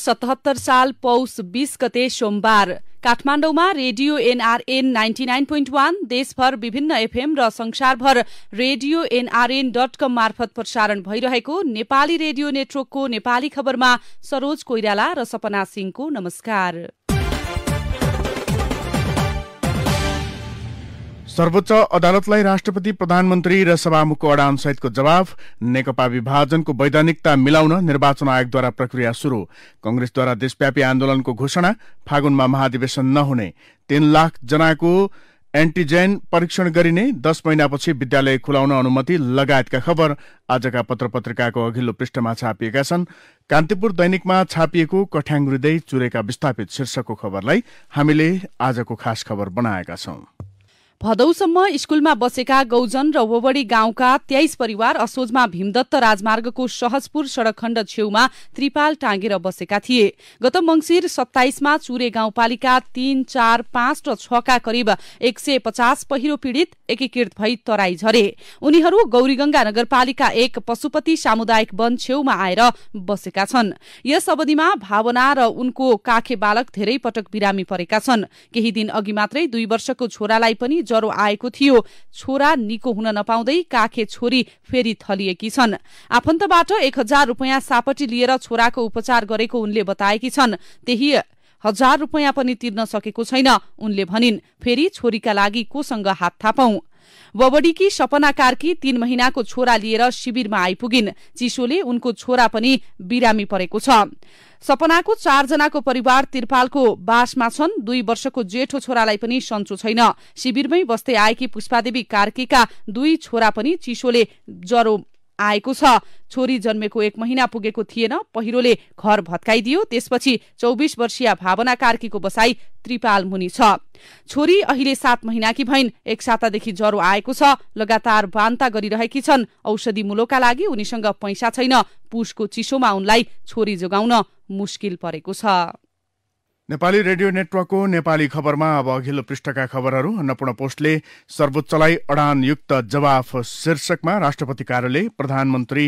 77 साल पौष 20 गते सोमबार काठमाडौँमा रेडियो एनआरएन 99.1 देशभर विभिन्न एफएम र संसारभर रेडियो nrn.com मार्फत प्रसारण भइरहेको नेपाली रेडियो नेटवर्कको नेपाली खबरमा सरोज कोइराला र सपना सिंहको नमस्कार। सर्वोच्च अदालतलाई राष्ट्रपति, प्रधानमन्त्री र सभामुखको अडान सहितको जवाफ। नेकपा विभाजनको वैधानिकता मिलाउन निर्वाचन आयोगद्वारा प्रक्रिया शुरू। कंग्रेसद्वारा देशव्यापी आन्दोलनको घोषणा। फागुनमा महाधिवेशन नहुने। 3 लाख जनाको एन्टिजेन परीक्षण गरिने। 10 महिनापछि विद्यालय खुलाउन अनुमति लगायतका खबर आजका पत्रपत्रिकाको अघिल्लो पृष्ठमा छापिएका छन्। कान्तिपुर दैनिकमा छापिएको कठ्याङ हृदय चुरेका विस्थापित शीर्षकको खबरलाई हामीले आजको खास खबर बनाएका छौं। भदौसम्म स्कूलमा बसेका गौजन र वोबडी गाउँका 23 परिवार असोजमा भीमदत्त राजमार्गको सहजपुर सड़क खण्ड छेउमा त्रिपाल टाँगेर बसेका थिए। गत मंसिर 27 मा चुरे गाउँपालिका 3, 4, 5 र 6 का करिब 150 पहिरो पीड़ित एकीकृत भई तराई झरे। उनीहरू गौरीगंगा नगरपालिका 1 पशुपति सामुदायिक वन छेउमा आएर बसेका छन्। यस अवधिमा भावना र उनको काखे बालक धेरै पटक बिरामी परेका छन्। केही दिन अघि मात्रै 2 वर्षको छोरालाई पनि ज्वरो आएको थियो। छोरा निको हुन नपाउँदै काखे छोरी फेरि थलिएकी छन्। आफन्तबाट 1000 रुपैयाँ सापटी लिएर छोराको उपचार गरेको उनले बताएकी छन्। त्यही 1000 रुपैयाँ पनि तिर्न सकेको छैन उनले भनिन्। फेरि छोरीका लागि कोसँग हात थापौं। वबडीकी सपना कार्की 3 महिनाको छोरा लिएर शिविरमा आइपुगिन्। चिसोले उनको छोरा पनि बिरामी परेको छ। सपनाको 4 जनाको परिवार तिरपालको बासमा छन्। 2 वर्षको जेठो छोरालाई पनि सन्चो छैन। शिविरमै बस्दै आएकी पुष्पादेवी कार्कीका 2 छोरा पनि चिसोले ज्वरो आएको छ। छोरी जन्मेको 1 महिना पुगेको थिएन। पहिरोले घर भत्काइदियो। त्यसपछि 24 वर्षीय भावना कार्कीको बसाई त्रिपाल मुनि छ। छोरी अहिले 7 महिनाकी भइन्। 1 सातादेखि ज्वरो आएको छ। लगातार बान्ता गरिरहेकी छन्। औषधि मूलोका लागि उनीसँग पैसा छैन। पुसको चिसोमा उनलाई छोरी जोगाउन मुस्किल परेको छ। नेपाली रेडियो नेटवर्कको नेपाली खबरमा अब अघिल्लो पृष्ठका खबरहरू। अन्नपूर्ण पोस्टले सर्वोच्चलाई अडानयुक्त जवाफ शीर्षकमा राष्ट्रपति कार्यालय, प्रधानमन्त्री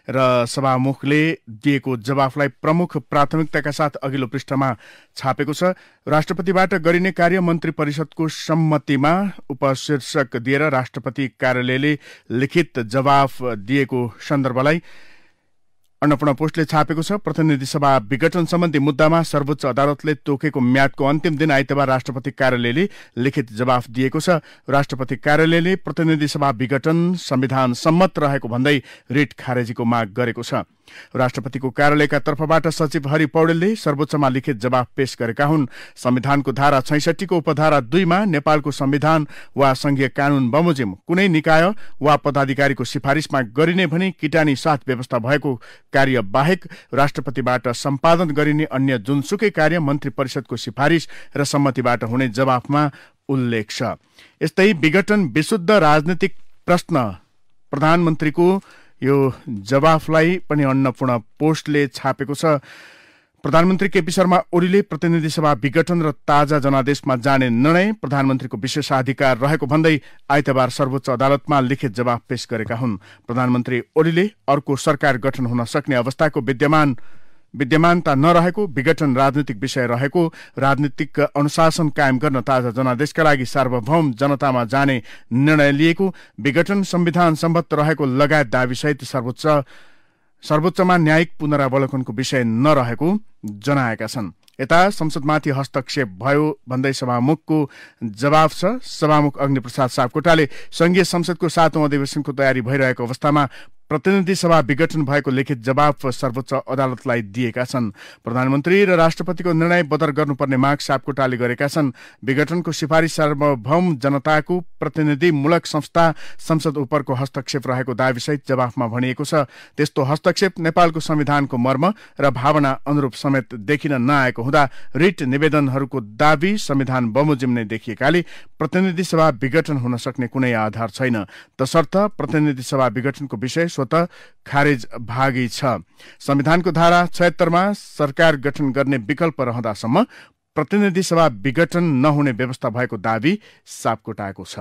र सभामुखले दिएको जवाफलाई प्रमुख प्राथमिकताका साथ अघिल्लो पृष्ठमा छापेको छ। राष्ट्रपतिबाट गरिने कार्य मन्त्री परिषदको सम्मतिमा उपशीर्षक दिएर राष्ट्रपति कार्यालयले लिखित जवाफ दिएको सन्दर्भलाई अन्नपूर्ण पोस्टले छापेको छ। प्रतिनिधि सभा विघटन सम्बन्धी मुद्दामा सर्वोच्च अदालतले तोकेको म्यादको अन्तिम दिन आइतबार राष्ट्रपति कार्यालयले लिखित जवाफ दिएको छ। राष्ट्रपति कार्यालयले प्रतिनिधि सभा विघटन संविधान सम्मत रहेको भन्दै रिट खारेजीको माग गरेको छ। राष्ट्रपतिको कार्यालयका तर्फबाट सचिव हरि पौडेलले सर्वोच्चमा लिखित जवाफ पेश गरेका हुन्। संविधानको धारा 66 को उपधारा 2 मा नेपालको संविधान वा संघीय कानून बमोजिम कुनै निकाय वा पदाधिकारीको सिफारिशमा गरिने भनी किटानी साथ व्यवस्था भएको कार्य बाहेक राष्ट्रपतिबाट सम्पादन गरिने अन्य जुनसुकै कार्य मन्त्री परिषदको सिफारिश र सम्मतिबाट हुने जवाफमा उल्लेख छ। यस्तै विघटन विशुद्ध राजनीतिक प्रश्न प्रधानमन्त्रीको यो जवाफलाई पनि अन्नपूर्ण पोस्टले छापेको छ। प्रधानमन्त्री केपी शर्मा ओलीले प्रतिनिधि सभा विघटन र ताजा जनादेशमा जाने निर्णय प्रधानमन्त्रीको विशेषाधिकार रहेको भन्दै आइतबार सर्वोच्च अदालतमा लिखित जवाफ पेश गरेका हुन्। प्रधानमन्त्री ओलीले अर्को सरकार गठन हुन सक्ने अवस्थाको विद्यमानता नरहेको, विघटन राजनीतिक विषय रहेको, राजनीतिक अनुशासन कायम गर्न ताजा जनादेशका लागि सार्वभौम जनतामा जाने निर्णय लिएको, विघटन संविधान सम्मत रहेको लगायत दाबीसहित सर्वोच्चमा न्यायिक पुनरावलोकनको विषय नरहेको जनाएका छन्। यता संसदमाथि हस्तक्षेप भयो भन्दै सभामुखको जवाफ छ। सभामुख अग्निप्रसाद सापकोटाले संघीय संसदको 7औं अधिवेशनको तयारी भइरहेको अवस्थामा प्रतिनिधि सभा विघटन भएको लिखित जवाफ सर्वोच्च अदालतलाई दिएका छन्। प्रधानमन्त्री र राष्ट्रपतिको निर्णय बदर गर्नुपर्ने माग सापकोटाले गरेका छन्। विघटनको सिफारिस सार्वभौम जनताको प्रतिनिधिमूलक संस्था संसद उपरको हस्तक्षेप रहेको दाबीसहित जवाफमा भनिएको छ। त्यस्तो हस्तक्षेप नेपालको संविधानको मर्म र भावना अनुरूप समेत देखिन नआएको हुँदा रिट निवेदनहरूको दाबी संविधान बमोजिम नै देखिएकाले प्रतिनिधि सभा विघटन हुन सक्ने कुनै आधार छैन। तसर्थ प्रतिनिधि सभा विघटनको विषय स्वतः खारेज भागी छ। संविधानको धारा 76 मा सरकार गठन गर्ने विकल्प रहँदासम्म प्रतिनिधि सभा विघटन नहुने व्यवस्था भएको दाबी सापकोटाको छ।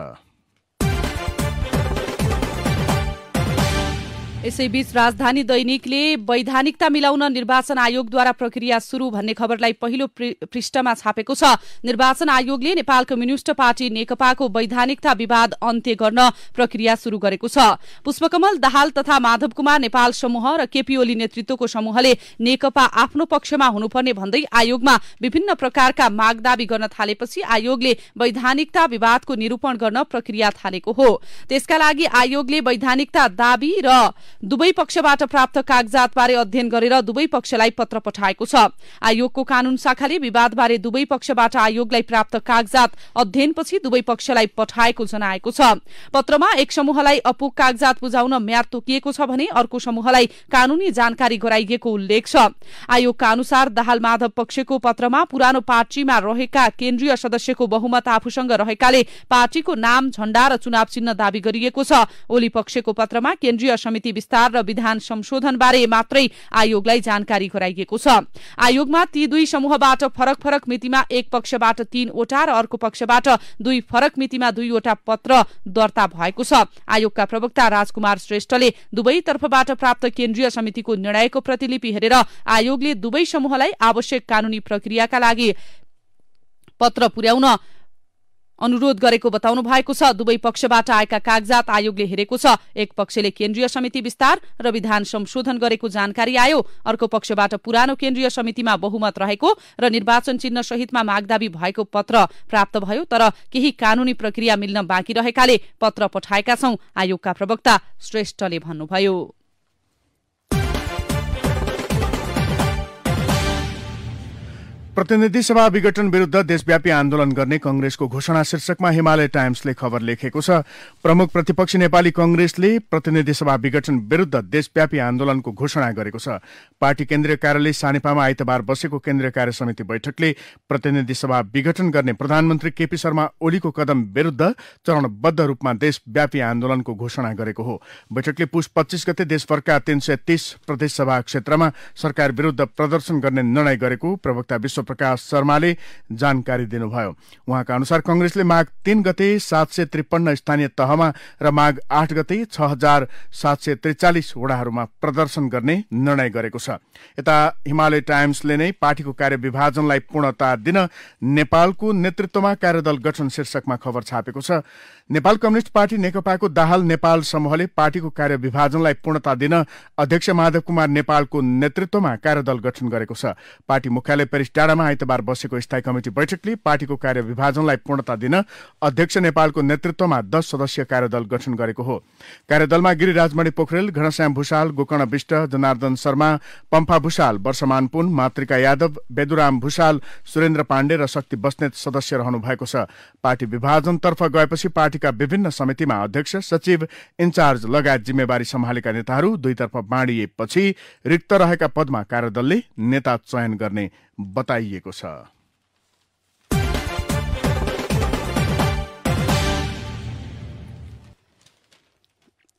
यसैबीच राजधानी दैनिकले वैधानिकता मिलाउन निर्वाचन आयोगद्वारा प्रक्रिया सुरु भन्ने खबरलाई पहिलो पृष्ठमा छापेको छ। निर्वाचन आयोगले नेपाल कम्युनिष्ट पार्टी नेकपाको वैधानिकता विवाद अन्त्य गर्न प्रक्रिया सुरु गरेको छ। पुष्पकमल दाहाल तथा माधव कुमार नेपाल समूह र केपी ओली नेतृत्वको समूहले नेकपा आफ्नो पक्षमा हुनुपर्ने भन्दै आयोगमा विभिन्न प्रकारका मागदावी गर्न थालेपछि आयोगले वैधानिकता विवादको निरूपण गर्न प्रक्रिया थालेको हो। त्यसका लागि आयोगले वैधानिकता दावी र दुवै पक्षबाट प्राप्त कागजातबारे अध्ययन गरेर दुवै पक्षलाई पत्र पठाएको छ। आयोगको कानून शाखाले विवादबारे दुवै पक्षबाट आयोगलाई प्राप्त कागजात अध्ययनपछि दुवै पक्षलाई पठाएको जनाएको छ। पत्रमा एक समूहलाई अपुग कागजात बुझाउन म्याद तोकिएको छ भने अर्को समूहलाई कानूनी जानकारी गराइएको उल्लेख छ। आयोगका अनुसार दाहाल माधव पक्षको पत्रमा पुरानो पार्टीमा रहेका केन्द्रीय सदस्यको बहुमत आफूसँग रहेकाले पार्टीको नाम, झण्डा र चुनाव चिन्ह दावी गरिएको छ। ओली पक्षको पत्रमा केन्द्रीय समिति विस्तार र विधान संशोधन बारे मात्रै आयोगलाई जानकारी गराइएको छ। आयोगमा ती दुई समूहबाट फरक फरक मितिमा एक पक्षबाट 3 वटा र अर्को पक्षबाट 2 फरक मितिमा 2 वटा पत्र दर्ता भएको छ। आयोगका प्रवक्ता राजकुमार श्रेष्ठले दुवै तर्फबाट प्राप्त केन्द्रीय समितिको निर्णयको प्रतिलिपि हेरेर आयोगले दुवै समूहलाई आवश्यक कानूनी प्रक्रियाका लागि पत्र पुर्याउन अनुरोध गरेको बताउनु भएको छ। दुवै पक्षबाट आएका कागजात आयोगले हेरेको छ। एक पक्षले केन्द्रीय समिति विस्तार र विधान संशोधन गरेको जानकारी आयो। अर्को पक्षबाट पुरानो केन्द्रीय समितिमा बहुमत रहेको र निर्वाचन चिन्ह सहितमा मागदावी भएको पत्र प्राप्त भयो, तर केही कानूनी प्रक्रिया मिल्न बाँकी रहेकाले पत्र पठाएका छौं, आयोगका प्रवक्ता श्रेष्ठले भन्नुभयो। प्रतिनिधि सभा विघटन विरुद्ध देशव्यापी आन्दोलन गर्ने कंग्रेसको घोषणा शीर्षकमा हिमालय टाइम्सले खबर लेखेको छ। प्रमुख प्रतिपक्षी नेपाली कंग्रेसले प्रतिनिधि सभा विघटन विरुद्ध देशव्यापी आन्दोलनको घोषणा गरेको छ। पार्टी केन्द्रीय कार्यालय सानेपामा आइतबार बसेको केन्द्रीय कार्य समिति बैठकले प्रतिनिधि सभा विघटन गर्ने प्रधानमन्त्री केपी शर्मा ओलीको कदम विरुद्ध चरणबद्ध रूपमा देशव्यापी आन्दोलनको घोषणा गरेको हो। बैठकले पुस 25 गते देशभरका 330 प्रदेश सभा क्षेत्रमा सरकार विरुद्ध प्रदर्शन गर्ने निर्णय गरेको प्रवक्ता विश्वप्रकाश शर्माले जानकारी दिनुभयो। उहाँका अनुसार कंग्रेसले माघ 3 गते 753 स्थानीय तहमा र माघ 8 गते 6743 वडाहरूमा प्रदर्शन गर्ने निर्णय गरेको छ। यता हिमालय टाइम्सले नै पार्टीको कार्यविभाजनलाई पूर्णता दिन नेपालको नेतृत्वमा कार्यदल गठन शीर्षकमा खबर छापेको छ। नेपाल कम्युनिष्ट पार्टी नेकपाको दाहाल नेपाल समूहले पार्टीको कार्यविभाजनलाई पूर्णता दिन अध्यक्ष माधव कुमार नेपालको नेतृत्वमा कार्यदल गठन गरेको छ। पार्टी मुख्यालय पेरिस डाँडामा आइतबार बसेको स्थायी कमिटी बैठकले पार्टीको कार्यविभाजनलाई पूर्णता दिन अध्यक्ष नेपालको नेतृत्वमा 10 सदस्यीय कार्यदल गठन गरेको हो। कार्यदलमा गिरिराजमणि पोखरेल, घनश्याम भूषाल, गोकर्ण विष्ट, जनार्दन शर्मा, पम्फा भूषाल, वर्षमान पुन, मातृका यादव, बेदुराम भूषाल, सुरेन्द्र पाण्डे र शक्ति बस्नेत सदस्य रहनु भएको छ। पार्टी विभाजनतर्फ गएपछि पार्टीका विभिन्न समितिमा अध्यक्ष, सचिव, इन्चार्ज लगायत जिम्मेवारी सम्हालेका नेताहरू दुईतर्फ बाँडिएपछि रिक्त रहेका पदमा कार्यदलले नेता चयन गर्ने बताइएको छ।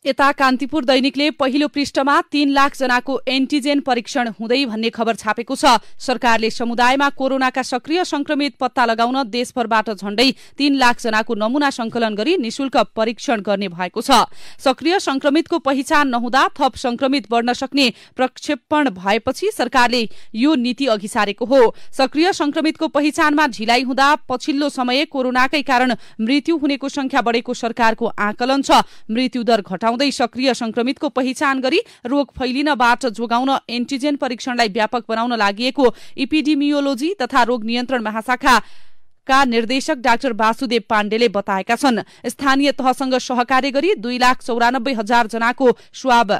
यता कान्तिपुर दैनिकले पहिलो पृष्ठमा 3 लाख जनाको एन्टिजेन परीक्षण हुँदै भन्ने खबर छापेको छ। सरकारले समुदायमा कोरोनाका सक्रिय संक्रमित पत्ता लगाउन देशभरबाट झण्डै 3 लाख जनाको नमूना संकलन गरी निशुल्क परीक्षण गर्ने भएको छ। सक्रिय संक्रमितको पहिचान नहुँदा थप संक्रमित बढ्न सक्ने प्रक्षेपण भएपछि सरकारले यो नीति अघि सारेको हो। सक्रिय संक्रमितको पहिचानमा ढिलाइ हुँदा पछिल्लो समय कोरोनाकै कारण मृत्यु हुनेको संख्या बढेको सरकारको आकलन छ। मृत्युदर घटाउन सक्रिय संक्रमितको पहिचान गरी रोग फैलिनबाट जोगाउन एन्टिजेन परीक्षणलाई व्यापक बनाउन लागि इपिडेमियोलोजी तथा रोग नियन्त्रण महाशाखा निर्देशक डाक्टर वासुदेव पाण्डेले बताएका छन्। स्थानीय तहसँग सहकार्य गरी 2,94,000 जनाको स्वाब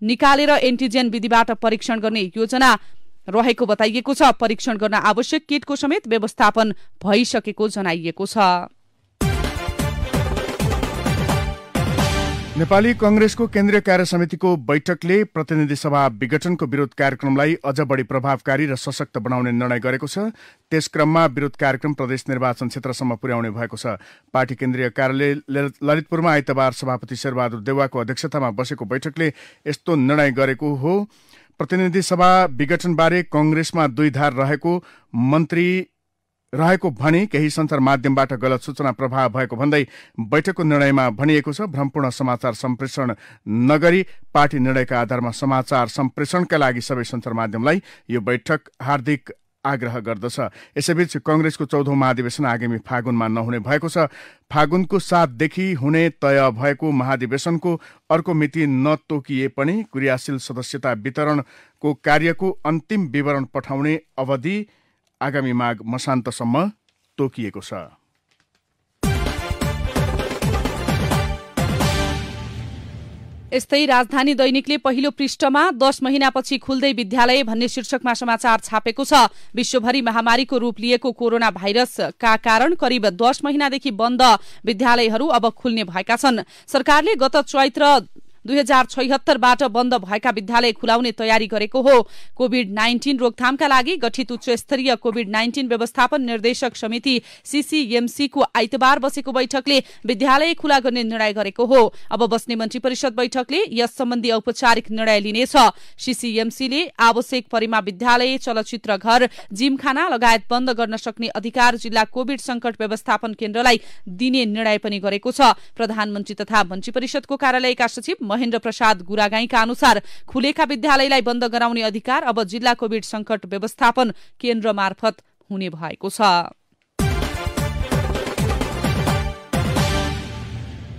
निकालेर एन्टिजेन विधिबाट परीक्षण गर्ने योजना रहेको बताइएको छ। परीक्षण गर्न आवश्यक किटको समेत व्यवस्थापन भइसकेको जनाइएको छ। नेपाली कंग्रेसको केन्द्रीय कार्य समितिको बैठकले प्रतिनिधि सभा विघटनको विरोध कार्यक्रमलाई अझ बढी प्रभावकारी र सशक्त बनाउने निर्णय गरेको छ। त्यस क्रममा विरोध कार्यक्रम प्रदेश निर्वाचन क्षेत्रसम्म पुर्याउने भएको छ। पार्टी केन्द्रीय कार्यालय ललितपुरमा आइतबार सभापति शेरबहादुर देउवाको अध्यक्षतामा बसेको बैठकले यस्तो निर्णय गरेको हो। प्रतिनिधि सभा विघटनबारे कंग्रेसमा दुई धार रहेको मन्त्री रहेको भनी केही सञ्चार माध्यमबाट गलत सूचना प्रभाव भएको भन्दै बैठकको निर्णयमा भनिएको छ, भ्रमपूर्ण समाचार सम्प्रेषण नगरी पार्टी निर्णयका आधारमा समाचार सम्प्रेषणका लागि सबै सञ्चार माध्यमलाई यो बैठक हार्दिक आग्रह गर्दछ। यसैबीच कांग्रेसको 14औं महाधिवेशन आगामी फागुनमा नहुने भएको छ। फागुनको 7 देखि हुने तय भएको महाधिवेशनको अर्को मिति नतोकिए पनि क्रियाशील सदस्यता वितरणको कार्यको अन्तिम विवरण पठाउने अवधि आगामी माघ मसान्तसम्म तोकिएको छ। यस्तै राजधानी दैनिकले पहिलो पृष्ठमा 10 महिनापछि खुल्दै विद्यालय भन्ने शीर्षकमा समाचार छापेको छ। विश्वभरि महामारीको रूप लिएको कोरोना भाइरसका कारण करिब 10 महिनादेखि बन्द विद्यालयहरू अब खुल्ने भएका छन्। सरकारले गत चैत्र 2076बाट बन्द भएका विद्यालय खुलाउने तयारी गरेको हो। कोभिड-19 रोकथामका लागि गठित उच्च स्तरीय कोभिड-19 व्यवस्थापन निर्देशक समिति CCMC को आइतबार बसेको बैठकले विद्यालय खुला गर्ने निर्णय गरेको हो। अब बस्ने मन्त्री परिषद बैठकले यस सम्बन्धी औपचारिक निर्णय लिनेछ। CCMC ले आवश्यक परेमा विद्यालय, चलचित्र घर, जिमखाना लगायत बन्द गर्न सक्ने अधिकार जिल्ला कोभिड संकट व्यवस्थापन केन्द्रलाई दिने निर्णय पनि गरेको छ। प्रधानमन्त्री तथा मन्त्री परिषदको कार्यालयका सचिव महेन्द्र प्रसाद गुरागाईका अनुसार खुलेका विद्यालयलाई बन्द गराउने अधिकार अब जिल्ला कोभिड संकट व्यवस्थापन केन्द्र मार्फत हुने भएको छ।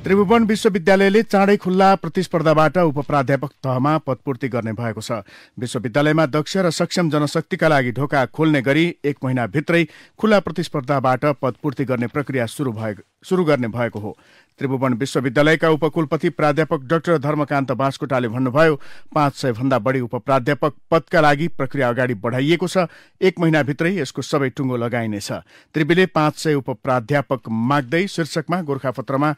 त्रिभुवन विश्वविद्यालयले चाँडै खुल्ला प्रतिस्पर्धाबाट उपप्राध्यापक तहमा पदपूर्ति गर्ने भएको छ। विश्वविद्यालयमा दक्ष र सक्षम जनशक्तिका लागि ढोका खोल्ने गरी 1 महिनाभित्रै खुल्ला प्रतिस्पर्धाबाट पदपूर्ति गर्ने प्रक्रिया सुरु गर्ने भएको हो। त्रिभुवन विश्वविद्यालयका उपकुलपति प्राध्यापक डाक्टर धर्मकान्त बास्कोटाले भन्नुभयो, 500 भन्दा बढी उपप्राध्यापक पदका लागि प्रक्रिया अगाडि बढाइएको छ। 1 महिनाभित्रै यसको सबै टुङ्गो लगाइनेछ। त्रिविले 500 उपप्राध्यापक माग्दै शीर्षकमा गोरखापत्रमा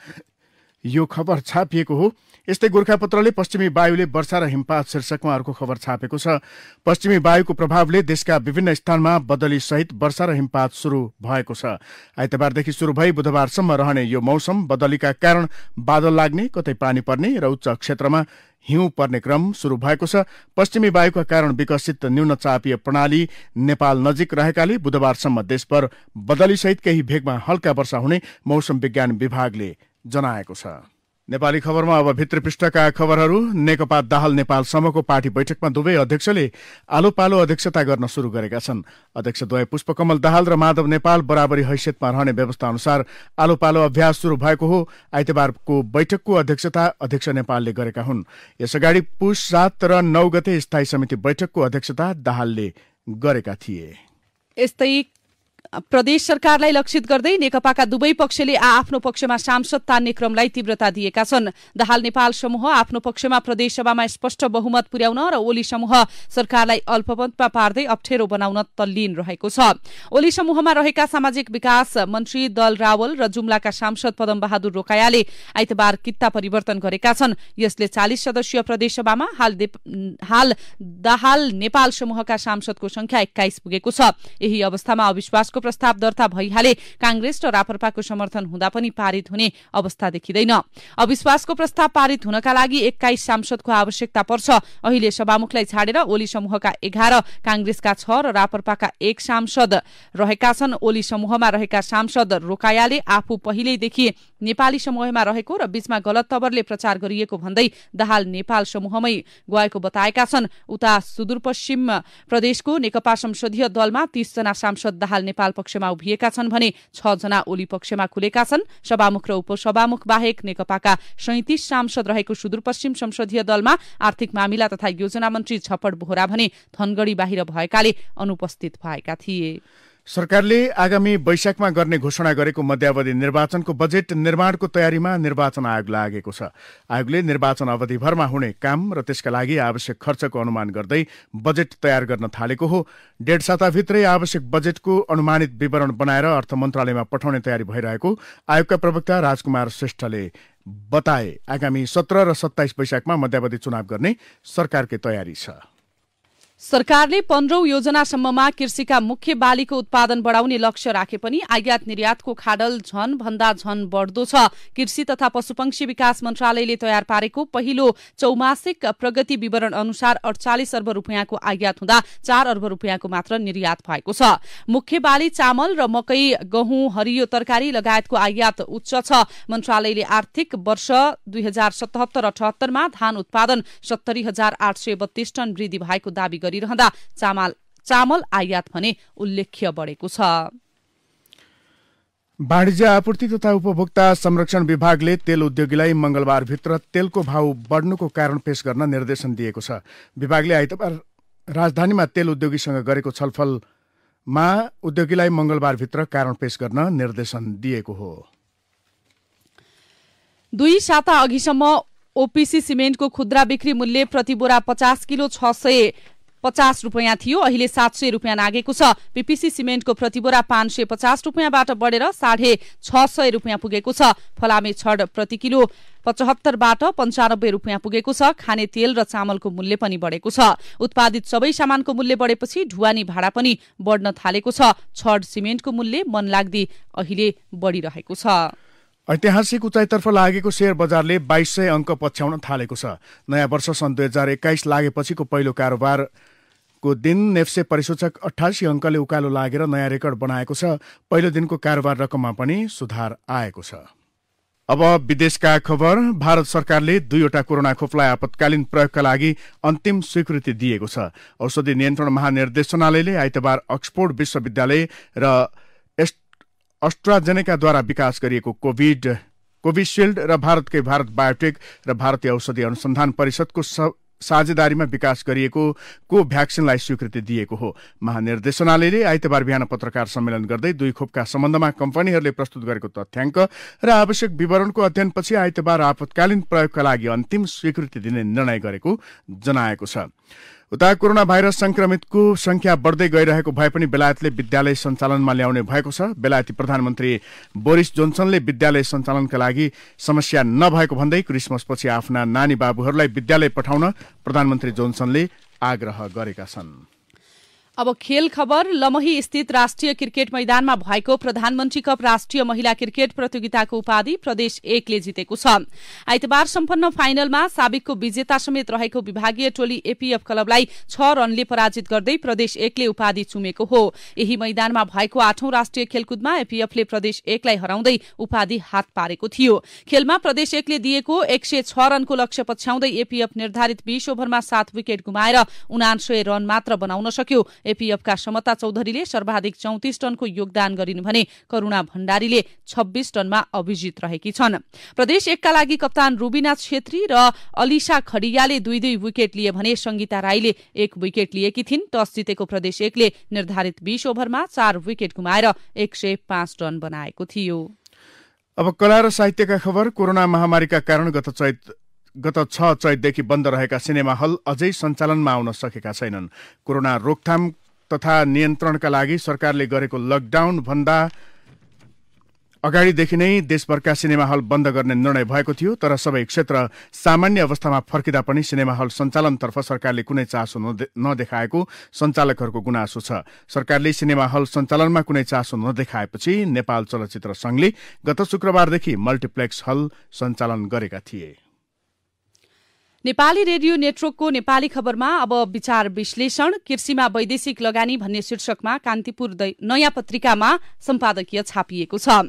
यो खबर छापिएको हो। यस्तै गोरखापत्रले पश्चिमी वायुले वर्षा र हिमपात शीर्षकमा अर्को खबर छापेको छ। पश्चिमी वायुको प्रभावले देशका विभिन्न स्थानमा बदली सहित वर्षा र हिमपात शुरू भएको छ। आइतबारदेखि शुरू भई बुधबारसम्म रहने यो मौसम बदलीका कारण बादल लाग्ने, कतै पानी पर्ने र उच्च क्षेत्रमा हिउँ पर्ने क्रम शुरू भएको छ। पश्चिमी वायुका कारण विकसित न्यून चापीय प्रणाली नेपाल नजिक रहेकाले बुधबारसम्म देशभर बदली सहित केही भेगमा हल्का वर्षा हुने मौसम विज्ञान विभागले जनाएको छ। नेपाली खबरमा अब भित्री पृष्ठका खबरहरू। नेकपा दाहाल नेपाल समूहको पार्टी बैठकमा दुवै अध्यक्षले आलो पालो अध्यक्षता गर्न शुरू गरेका छन्। अध्यक्षद्वय पुष्पकमल दाहाल र माधव नेपाल बराबरी हैसियतमा रहने व्यवस्था अनुसार आलो पालो अभ्यास शुरू भएको हो। आइतबारको बैठकको अध्यक्षता अध्यक्ष नेपालले गरेका हुन्। यसअगाडि पुष 7 र 9 गते स्थायी समिति बैठकको अध्यक्षता दाहालले गरेका थिए। यस्तै प्रदेश सरकारलाई लक्षित गर्दै नेकपाका दुवै पक्षले आफ्नो पक्षमा सांसद तान्ने क्रमलाई तीव्रता दिएका छन्। दाहाल नेपाल समूह आफ्नो पक्षमा प्रदेशसभामा स्पष्ट बहुमत पुर्याउन र ओली समूह सरकारलाई अल्पमतमा पार्दै अप्ठ्यारो बनाउन तल्लीन रहेको छ। ओली समूहमा रहेका सामाजिक विकास मन्त्री दल रावल र जुम्लाका सांसद पदम बहादुर रोकायाले आइतबार कित्ता परिवर्तन गरेका छन्। यसले 40 सदस्यीय प्रदेशसभामा हाल दाहाल नेपाल समूहका सांसदको संख्या 21 पुगेको छ। यही अवस्थामा अविश्वासको प्रस्ताव दर्ता भइहाले कांग्रेस र राप्रपाको समर्थन हुँदा पनि पारित हुने अवस्था देखिँदैन। अविश्वासको प्रस्ताव पारित हुनका लागि 21 सांसदको आवश्यकता पर्छ। अहिले सभामुखलाई छाडेर ओली समूहका 11, कांग्रेसका 6 र राप्रपाका 1 सांसद रहेका छन्। ओली समूहमा रहेका सांसद रोकायाले आफू पहिलेदेखि नेपाली समूहमा रहेको र बीचमा गलत तवरले प्रचार गरिएको भन्दै दाहाल नेपाल समूहमै गएको बताएका छन्। उता सुदूरपश्चिम प्रदेशको नेकपा संसदीय दलमा 30 जना सांसद दाहाल नेपाल पक्षमा उभिएका छन् भने 6 जना ओली पक्षमा खुलेका छन्। सभामुख र उपसभामुख बाहेक नेकपाका 37 सांसद रहेको सुदूरपश्चिम संसदीय दलमा आर्थिक मामिला तथा योजना मन्त्री छपड बोहरा भने धनगढ़ी बाहिर भएकाले अनुपस्थित भएका थिए। सरकारले आगामी वैशाखमा गर्ने घोषणा गरेको मध्यावधि निर्वाचनको बजेट निर्माणको तयारीमा निर्वाचन आयोग लागेको छ। आयोगले निर्वाचन अवधिभरमा हुने काम र त्यसका लागि आवश्यक खर्चको अनुमान गर्दै बजेट तयार गर्न थालेको हो। 1.5 साताभित्रै आवश्यक बजेटको अनुमानित विवरण बनाएर अर्थ मन्त्रालयमा पठाउने तयारी भइरहेको आयोगका प्रवक्ता राजकुमार श्रेष्ठले बताए। आगामी 17 र 27 वैशाखमा मध्यावधि चुनाव गर्ने सरकारकै तयारी छ। सरकारले 15औं योजनासम्ममा कृषिका मुख्य बालीको उत्पादन बढाउने लक्ष्य राखे पनि आयात निर्यातको खाडल झन भन्दा झन बढ्दो छ। कृषि तथा पशुपक्षी विकास मन्त्रालयले तयार पारेको पहिलो चौमासिक प्रगति विवरण अनुसार 48 अर्ब रुपियाँको आयात हुँदा 4 अर्ब रुपियाँको मात्र निर्यात भएको छ। मुख्य बाली चामल र मकै, गहुँ, हरियो तरकारी लगायतको आयात उच्च छ। मन्त्रालयले आर्थिक वर्ष 2077-78 मा धान उत्पादन 70,832 टन वृद्धि भएको दावी गरिरहँदा चामल आयात भने उल्लेख्य बढेको छ। वाणिज्य आपूर्ति तथा उपभोक्ता संरक्षण विभागले तेल उद्योगीलाई मंगलबारभित्र तेलको भाव बढ्नुको कारण पेश गर्न निर्देशन दिएको छ। विभागले आइतबार राजधानीमा तेल उद्योगीसँग गरेको छलफलमा उद्योगीलाई मंगलबारभित्र कारण पेश गर्न निर्देशन दिएको हो। 2 साता अघिसम्म ओपीसी सिमेन्टको खुद्रा बिक्री मूल्य प्रति बोरा 50 किलो 650 रुपियाँ थियो। अहिले 700 रुपियाँ नागेको छ। पीपीसी सिमेन्टको प्रति बोरा 550 रुपियाँबाट बढेर 650 रुपियाँ पुगेको छ। फलामे छड प्रति किलो 75 बाट 95 रुपियाँ पुगेको छ। खाने तेल र चामलको मूल्य पनि बढेको छ। उत्पादित सबै सामानको मूल्य बढेपछि ढुवानी भाडा पनि बढ्न थालेको छ। छड सिमेन्टको मूल्य मनलाग्दी अहिले बढिरहेको छ। ऐतिहासिक उचाइतर्फ लागेको शेयर बजारले 2200 अंक पछ्याउन थालेको छ। नयाँ वर्ष सन् 2021 लागेपछिको पहिलो कारोबारको दिन नेप्से परिसूचक 88 अंकले उकालो लागेर नयाँ रेकर्ड बनाएको छ। पहिलो दिनको कारोबार रकममा पनि सुधार आएको छ। अब विदेशका खबर। भारत सरकारले 2वटा कोरोना खोपलाई आपतकालीन प्रयोगका लागि अन्तिम स्वीकृति दिएको छ। औषधि नियन्त्रण महानिर्देशनालयले आइतबार अक्सफोर्ड विश्वविद्यालय र अस्ट्राजेनेकाद्वारा विकास गरिएको कोभिशिल्ड र भारतकै भारत बायोटेक र भारतीय औषधि अनुसन्धान परिषदको साझेदारीमा विकास गरिएको कोभ्याक्सिनलाई स्वीकृति दिएको हो। महानिर्देशनालयले आइतबार बिहान पत्रकार सम्मेलन गर्दै 2 खोपका सम्बन्धमा कम्पनीहरूले प्रस्तुत गरेको तथ्याङ्क र आवश्यक विवरणको अध्ययनपछि आइतबार आपतकालीन प्रयोगका लागि अन्तिम स्वीकृति दिने निर्णय गरेको जनाएको छ। उता कोरोना भाइरस संक्रमितको संख्या बढ्दै गइरहेको भए पनि बेलायतले विद्यालय सञ्चालनमा ल्याउने भएको छ। बेलायती प्रधानमन्त्री बोरिस जोन्सनले विद्यालय सञ्चालनका लागि समस्या नभएको भन्दै क्रिसमसपछि आफ्ना नानी बाबुहरूलाई विद्यालय पठाउन प्रधानमन्त्री जोन्सनले आग्रह गरेका छन्। अब खेल खबर। लमही स्थित राष्ट्रिय क्रिकेट मैदानमा भएको प्रधानमन्त्री कप राष्ट्रिय महिला क्रिकेट प्रतियोगिताको उपाधि प्रदेश 1 ले जितेको छ। आइतबार सम्पन्न फाइनलमा साबिकको विजेता समेत रहेको विभागीय टोली एपीएफ क्लबलाई 6 रनले पराजित गर्दै प्रदेश 1 ले उपाधि चुमेको हो। यही मैदानमा भएको 8औं राष्ट्रिय खेलकुदमा एपीएफले प्रदेश 1 लाई हराउँदै उपाधि हात पारेको थियो। खेलमा प्रदेश 1 ले दिएको 106 रनको लक्ष्य पछ्याउँदै एपीएफ निर्धारित 20 ओभरमा 7 विकेट गुमाएर 79 रन मात्र बनाउन सक्यो। एपीएफका समता चौधरीले सर्वाधिक 34 टनको योगदान गरिन् भने करुणा भण्डारीले 26 टनमा अभिजित रहेकी छन्। प्रदेश 1 का लागि कप्तान रुबिना छेत्री र अलिसा खडियाले 2-2 विकेट लिए भने संगीता राईले 1 विकेट लिएकी थिइन्। टस जितेको प्रदेश 1 ले निर्धारित 20 ओभरमा 4 विकेट गुमाएर 105 रन बनाएको थियो। अब कला र साहित्यका खबर। कोरोना महामारीका कारण गत 6 चैतदेखि बन्द रहेका सिनेमा हल अझै सञ्चालनमा आउन सकेका छैनन्। कोरोना रोकथाम तथा नियन्त्रणका लागि सरकारले गरेको लकडाउन भन्दा अगाडिदेखि नै देशभरका सिनेमा हल बन्द गर्ने निर्णय भएको थियो। तर सबै क्षेत्र सामान्य अवस्थामा फर्किँदा पनि सिनेमा हल सञ्चालनतर्फ सरकारले कुनै चासो नदेखाएको सञ्चालकहरूको गुनासो छ। सरकारले सिनेमा हल सञ्चालनमा कुनै चासो नदेखाएपछि नेपाल चलचित्र संघले गत शुक्रबारदेखि मल्टिप्लेक्स हल सञ्चालन गरेका थिए। नेपाली रेडियो नेटवर्कको नेपाली खबरमा अब विचार विश्लेषण। कृषिमा वैदेशिक लगानी भन्ने शीर्षकमा कान्तिपुर नयाँ पत्रिकामा सम्पादकीय छापिएको छ।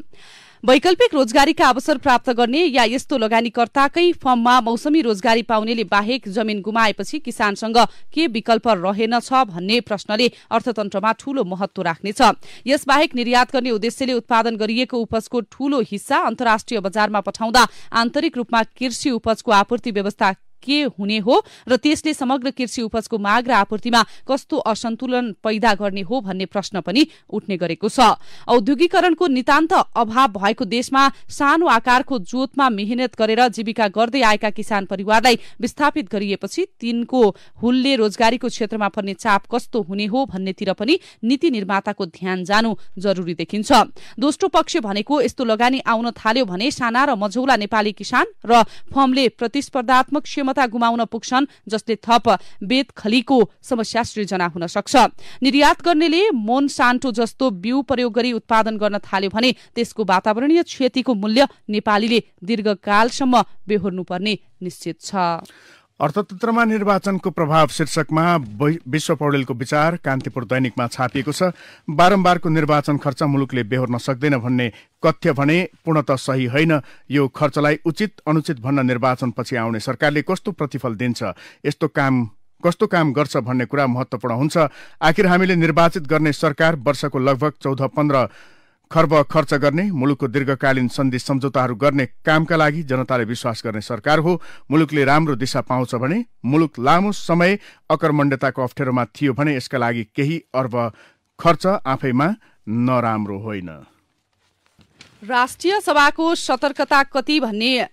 वैकल्पिक रोजगारीका अवसर प्राप्त गर्ने या यस्तो लगानीकर्ताकै फर्ममा मौसमी रोजगारी पाउनेले बाहेक जमिन गुमाएपछि किसानसँग के विकल्प रहेनछ भन्ने प्रश्नले अर्थतन्त्रमा ठूलो महत्व राख्नेछ। यसबाहेक निर्यात गर्ने उद्देश्यले उत्पादन गरिएको उपजको ठूलो हिस्सा अन्तर्राष्ट्रिय बजारमा पठाउँदा आन्तरिक रूपमा कृषि उपजको आपूर्ति व्यवस्था के हुने हो र त्यसले समग्र कृषि उपजको माग र आपूर्तिमा कस्तो असन्तुलन पैदा गर्ने हो भन्ने प्रश्न पनि उठ्ने गरेको छ। औद्योगिकरणको नितान्त अभाव भएको देशमा सानो आकारको जोतमा मेहनत गरेर जीविका गर्दै आएका किसान परिवारलाई विस्थापित गरिएपछि तिनको हुलले रोजगारीको क्षेत्रमा पर्ने चाप कस्तो हुने हो भन्नेतिर पनि नीति निर्माताको ध्यान जानु जरुरी देखिन्छ। दोस्रो पक्ष भनेको यस्तो लगानी आउन थाल्यो भने साना र मझौला नेपाली किसान र फर्मले प्रतिस्पर्धात्मक क्षमता गुमाउन पुग्छन्, जसले थप बेतखलीको समस्या सृजना हुन सक्छ। निर्यात गर्नेले मोनसान्टो जस्तो बिउ प्रयोग गरी उत्पादन गर्न थाल्यो भने त्यसको वातावरणीय क्षतिको मूल्य नेपालीले दीर्घकालसम्म बेहोर्नुपर्ने निश्चित छ। अर्थतन्त्रमा निर्वाचनको प्रभाव शीर्षकमा विश्व पौडेलको विचार कान्तिपुर दैनिकमा छापिएको छ। बारम्बारको निर्वाचन खर्च मुलुकले बेहोर्न सक्दैन भन्ने कथ्य भने पूर्णतः सही होइन। यो खर्चलाई उचित अनुचित भन्न निर्वाचनपछि आउने सरकारले कस्तो प्रतिफल दिन्छ, कस्तो काम गर्छ भन्ने कुरा महत्त्वपूर्ण हुन्छ। आखिर हामीले निर्वाचित गर्ने सरकार वर्षको लगभग 14-15 खर्ब खर्च गर्ने, मुलुकको दीर्घकालीन सन्धि सम्झौताहरू गर्ने कामका लागि जनताले विश्वास गर्ने सरकार हो। मुलुकले राम्रो दिशा पाउँछ भने, मुलुक लामो समय अकर्मण्यताको अप्ठ्यारोमा थियो भने यसका लागि केही अर्ब खर्च आफैमा नराम्रो होइन। राष्ट्रिय सभाको सतर्कता कति भन्ने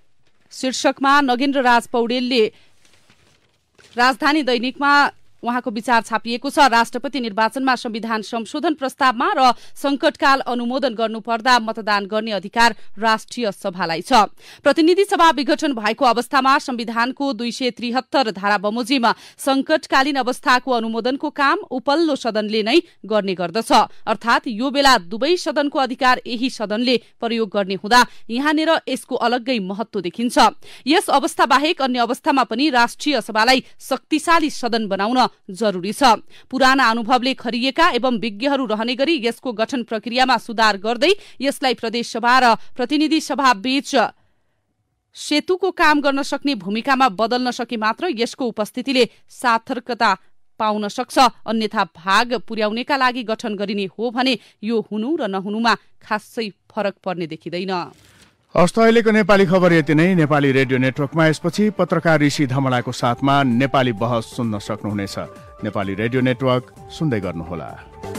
शीर्षकमा नगेन्द्र राज पौडेलले राजधानी दैनिकमा उहाँको विचार छापिएको छ। राष्ट्रपति निर्वाचनमा संविधान संशोधन प्रस्तावमा र संकटकाल अनुमोदन गर्नुपर्दा मतदान गर्ने अधिकार राष्ट्रिय सभालाई छ। प्रतिनिधि सभा विघटन भएको अवस्थामा संविधानको 273 धारा बमोजिम संकटकालीन अवस्थाको अनुमोदनको काम उपल्लो सदनले नै गर्ने गर्दछ। अर्थात् यो बेला दुवै सदनको अधिकार यही सदनले प्रयोग गर्ने हुँदा यहाँनिर यसको अलग्गै महत्व देखिन्छ। यस अवस्था बाहेक अन्य अवस्थामा पनि राष्ट्रिय सभालाई शक्तिशाली सदन बनाउन जरुरी छ। पुराना अनुभवले खरिएका एवं विज्ञहरू रहने गरी यसको गठन प्रक्रियामा सुधार गर्दै यसलाई प्रदेश सभा र प्रतिनिधि सभा बीच सेतुको काम गर्न सक्ने भूमिकामा बदल्न सके मात्र यसको उपस्थितिले सार्थकता पाउन सक्छ। अन्यथा भाग पुर्याउनेका लागि गठन गरिने हो भने यो हुनु र नहुनुमा खासै फरक पर्ने देखिँदैन। हस्त अहिलेको नेपाली खबर यति नै। नेपाली रेडियो नेटवर्कमा यसपछि पत्रकार ऋषि धमलाको साथमा नेपाली बहस सुन्न सक्नुहुनेछ। नेपाली रेडियो नेटवर्क सुन्दै गर्नुहोला।